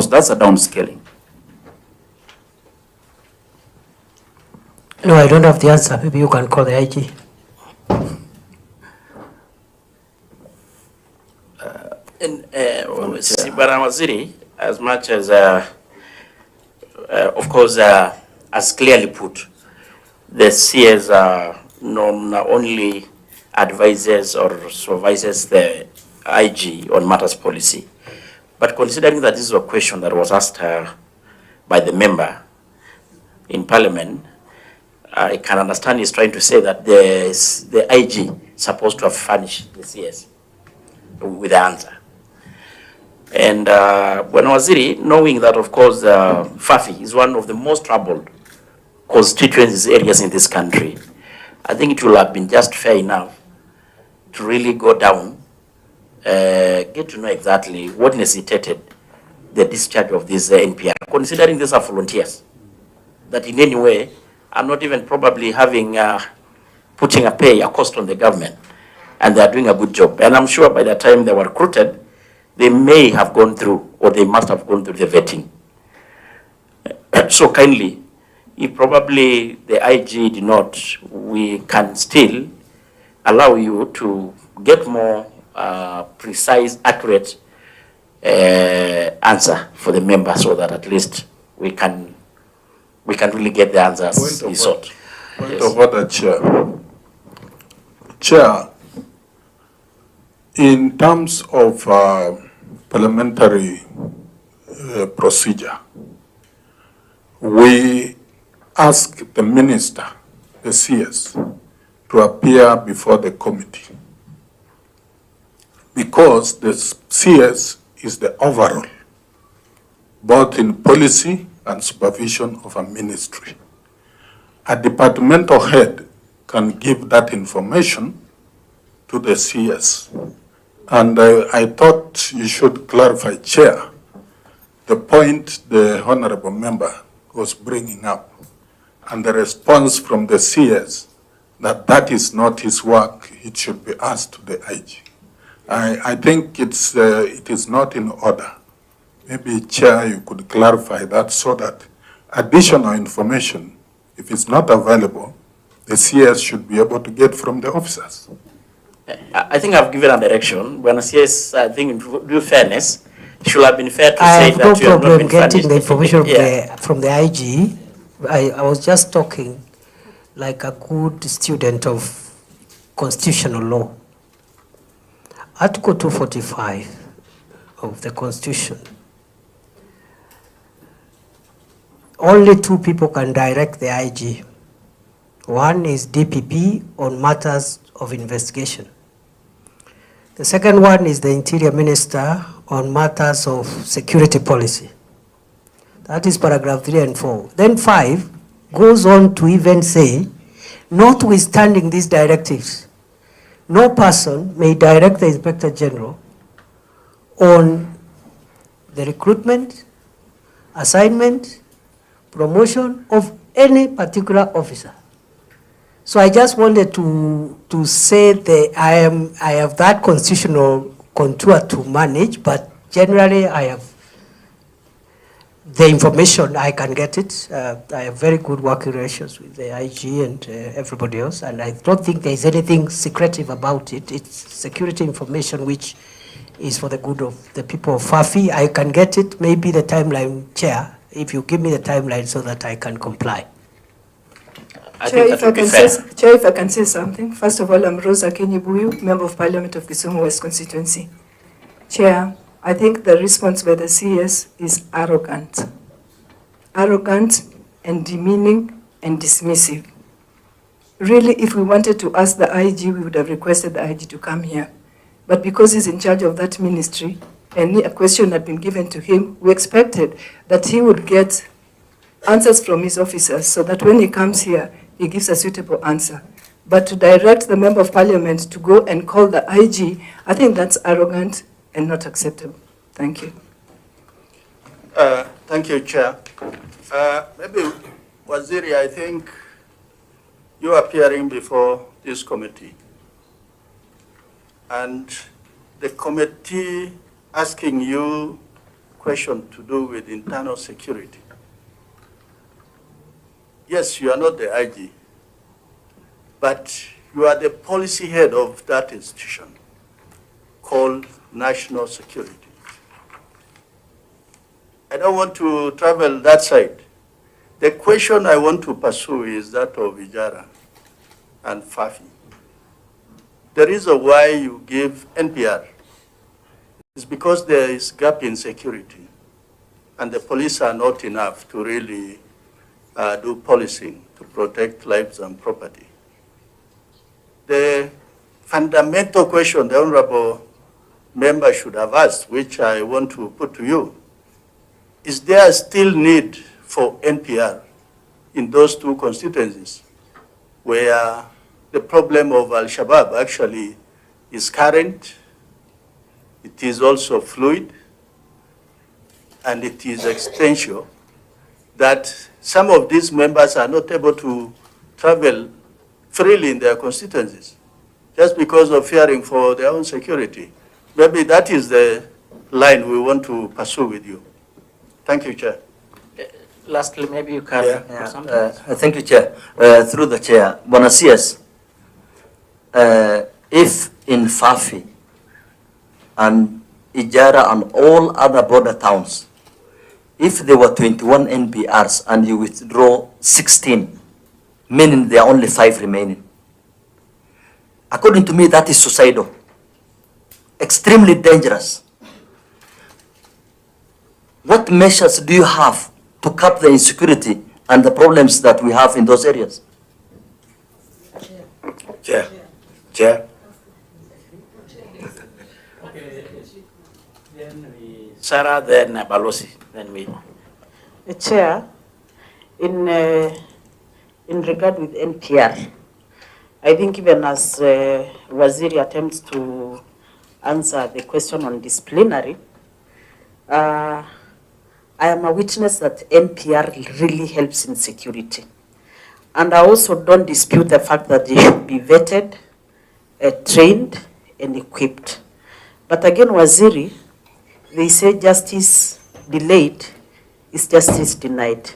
because that's a downscaling. No, I don't have the answer. Maybe you can call the IG. Bwana Waziri, as much as, of course, as clearly put, the CS not only advises or supervises the IG on matters policy, but considering that this is a question that was asked by the member in Parliament, I can understand he's trying to say that the IG is supposed to have furnished the CS with the answer. And when Waziri, knowing that, of course, Fafi is one of the most troubled constituencies areas in this country, I think it will have been just fair enough to really go down, get to know exactly what necessitated the discharge of this NPR, considering these are volunteers that in any way are not even probably having, putting a cost on the government, and they are doing a good job. And I'm sure by the time they were recruited, they may have gone through, or they must have gone through the vetting. So kindly, if probably the IG did not, we can still allow you to get more precise, accurate answer for the member, so that at least we can really get the answers we sought. Point of order, Chair. Chair, in terms of parliamentary procedure, we ask the minister, the CS, to appear before the committee, because the CS is the overall, both in policy and supervision of a ministry. A departmental head can give that information to the CS. And I thought you should clarify, Chair, the point the honorable member was bringing up, and the response from the CS that that is not his work, it should be asked to the IG. I think it is not in order. Maybe, Chair, you could clarify that so that additional information, if it's not available, the CS should be able to get from the officers. I think I've given a direction. When a CS, I think in due fairness, it should have been fair to say that you have not been furnished. I have no problem getting the information from the IG. I was just talking like a good student of constitutional law. Article 245 of the Constitution. Only two people can direct the IG. One is DPP on matters of investigation. The second one is the Interior Minister on matters of security policy. That is paragraph 3 and 4. Then 5 goes on to even say, notwithstanding these directives, no person may direct the Inspector General on the recruitment, assignment, promotion of any particular officer. So I just wanted to say that I have that constitutional contour to manage, but generally I have the information, I can get it. I have very good working relations with the IG and everybody else, and I don't think there is anything secretive about it. It's security information which is for the good of the people of Fafi. I can get it, maybe the timeline, Chair, if you give me the timeline so that I can comply. Chair, if I can say something. First of all, I'm Rosa Kenyibuyu, Member of Parliament of Kisumu West Constituency. Chair, I think the response by the CS is arrogant. Arrogant and demeaning and dismissive. Really, if we wanted to ask the IG, we would have requested the IG to come here. But because he's in charge of that ministry, and a question had been given to him, we expected that he would get answers from his officers so that when he comes here, he gives a suitable answer. But to direct the Member of Parliament to go and call the IG, I think that's arrogant and not acceptable. Thank you. Thank you, Chair. Maybe, Waziri, I think you are appearing before this committee, and the committee asking you question to do with internal security. Yes, you are not the IG, but you are the policy head of that institution called national security. I don't want to travel that side. The question I want to pursue is that of Ijara and Fafi. The reason why you give NPR is because there is gap in security and the police are not enough to really do policing to protect lives and property. The fundamental question the Honorable Member should have asked, which I want to put to you, is there still need for NPR in those two constituencies where the problem of Al-Shabaab actually is current, it is also fluid, and it is existential, that some of these members are not able to travel freely in their constituencies just because of fearing for their own security. Maybe that is the line we want to pursue with you. Thank you, Chair. Lastly, maybe you can. Thank you, Chair. Through the Chair, Bonasias, if in Fafi and Ijara and all other border towns, if there were 21 NPRs and you withdraw 16, meaning there are only 5 remaining, according to me, that is suicidal, extremely dangerous. What measures do you have to curb the insecurity and the problems that we have in those areas? Chair. Sarah, then Balosi, then we. Chair, in regard with NPR, I think even as Waziri attempts to answer the question on disciplinary, I am a witness that NPR really helps in security. And I also don't dispute the fact that they should be vetted, trained, and equipped. But again, Waziri, they say justice delayed is justice denied.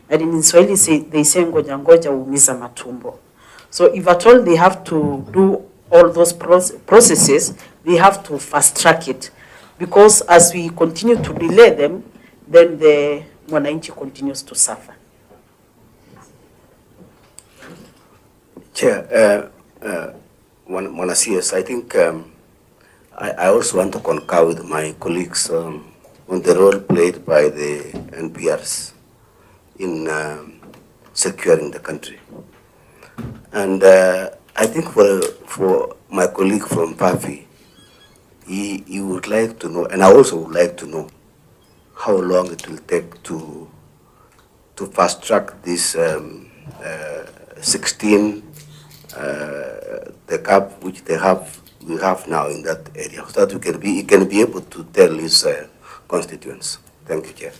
And in Swahili, they say ngoja ngoja umiza matumbo. So if at all they have to do all those processes, they have to fast track it. Because as we continue to delay them, then the mwananchi continues to suffer. Chair, Monasias, I think I also want to concur with my colleagues on the role played by the NPRs in securing the country. And I think for my colleague from PAFI, he would like to know, and I also would like to know, how long it will take to fast track this 16 the gap which we have now in that area, so that he can be able to tell his constituents. Thank you, Chair.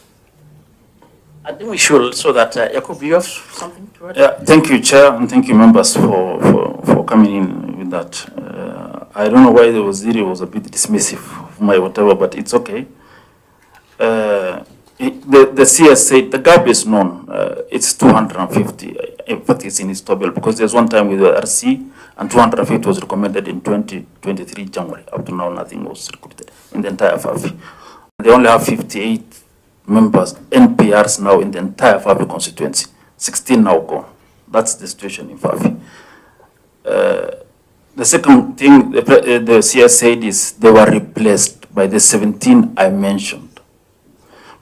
I think we should, so that Jacob, you have something to add? Yeah, thank you, Chair, and thank you, members, for coming in with that. I don't know why the Waziri was a bit dismissive of my whatever, but it's okay. The CS said the gap is known. It's 250. In fact, it's in its table because there's one time with the RC and 250 was recommended in 2023 January. Up to now, nothing was recruited in the entire FAFI. They only have 58 members, NPRs now in the entire FAFI constituency. 16 now gone. That's the situation in FAFI. The second thing the CS said is they were replaced by the 17 I mentioned.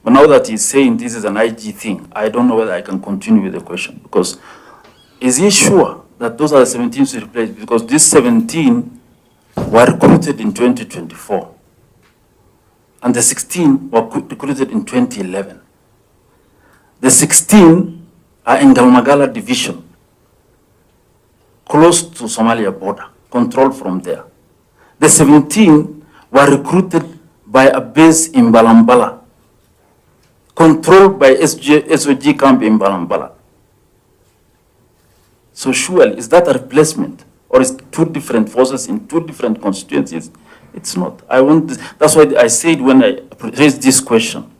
But now that he's saying this is an IG thing, I don't know whether I can continue with the question, because is he sure that those are the 17 to replace? Because these 17 were recruited in 2024, and the 16 were recruited in 2011. The 16 are in Galmagala division, close to Somalia border, controlled from there. The 17 were recruited by a base in Balambala, controlled by SOG camp in Balambala. So surely, is that a replacement? Or is two different forces in two different constituencies? It's not. I want this. That's why I said when I raised this question,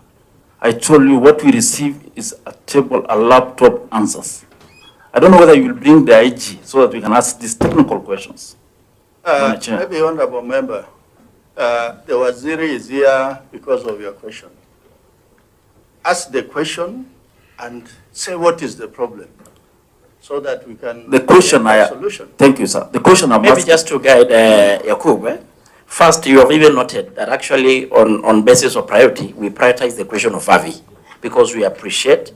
I told you what we receive is a table, a laptop answers. I don't know whether you will bring the IG so that we can ask these technical questions. Maybe, Honorable Member, the Waziri is here because of your question. Ask the question and say what is the problem, so that we can the question get a solution. Thank you, sir. The question I'm Maybe asking, just to guide Yakub, first, you have even noted that actually on basis of priority, we prioritize the question of Avi because we appreciate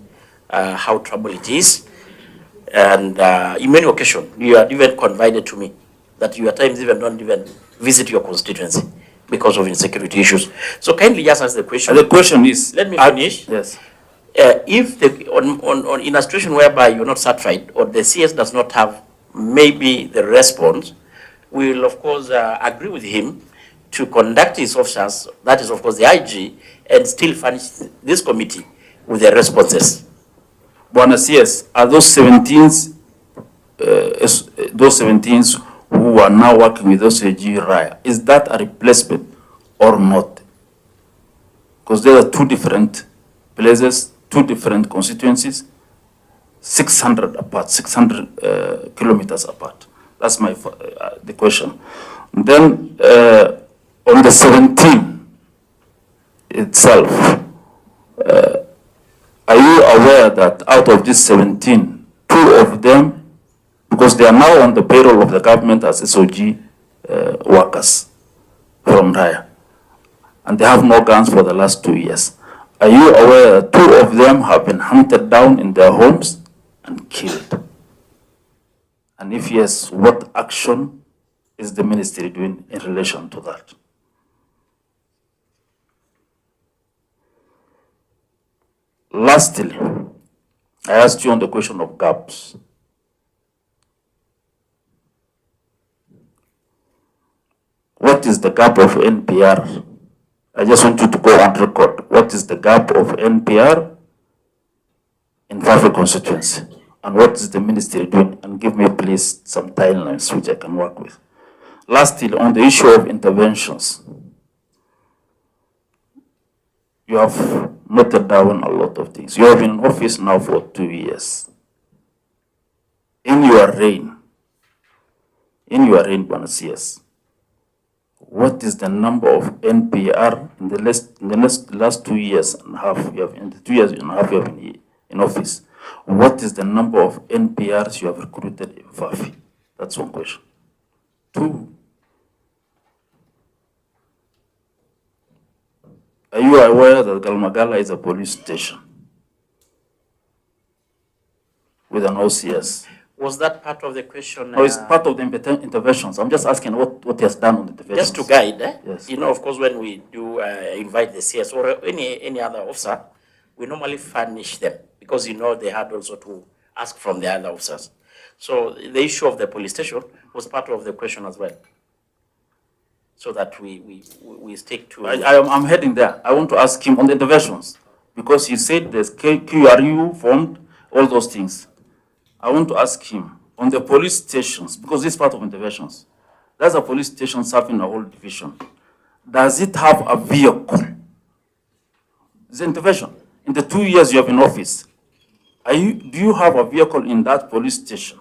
how trouble it is. And in many occasions, you have even confided to me that you at times even don't even visit your constituency because of insecurity issues. So kindly just ask the question. the question is, Let me finish. Yes. If in a situation whereby you're not satisfied or the CS does not have maybe the response, we will of course agree with him to conduct his officers, that is of course the IG, and still furnish this committee with the responses. Bwana CS, are those 17s, who are now working with OCG Raya, is that a replacement or not? Because there are two different places, two different constituencies, 600 apart, 600 kilometers apart. That's my the question. And then on the 17 itself, are you aware that out of these 17, 2 of them, because they are now on the payroll of the government as SOG workers from Raya, and they have no guns for the last 2 years. Are you aware that 2 of them have been hunted down in their homes and killed? And if yes, what action is the ministry doing in relation to that? Lastly, I asked you on the question of gaps. What is the gap of NPR? I just want you to go on record. What is the gap of NPR in Fafe constituency? And what is the ministry doing? And give me please some timelines which I can work with. Lastly, on the issue of interventions, you have noted down a lot of things. You have been in office now for 2 years. In your reign, Bwana CS, what is the number of NPR in the last 2 years and a half you have, in the 2 years and a half you have been in office? What is the number of NPRs you have recruited in Fafi? That's one question. 2, are you aware that Galmagala is a police station with an OCS? Was that part of the question? No, it's part of the interventions. I'm just asking what he has done on the interventions. Just to guide, Yes. You know, of course, when we do invite the CS or any other officer, we normally furnish them because, you know, they had also to ask from the other officers. So the issue of the police station was part of the question as well. So that we stick to... I'm heading there. I want to ask him on the interventions because he said there's QRU formed, all those things. I want to ask him on the police stations, because this is part of interventions. There's a police station serving a whole division. Does it have a vehicle? It's an intervention. In the 2 years you have in office, do you have a vehicle in that police station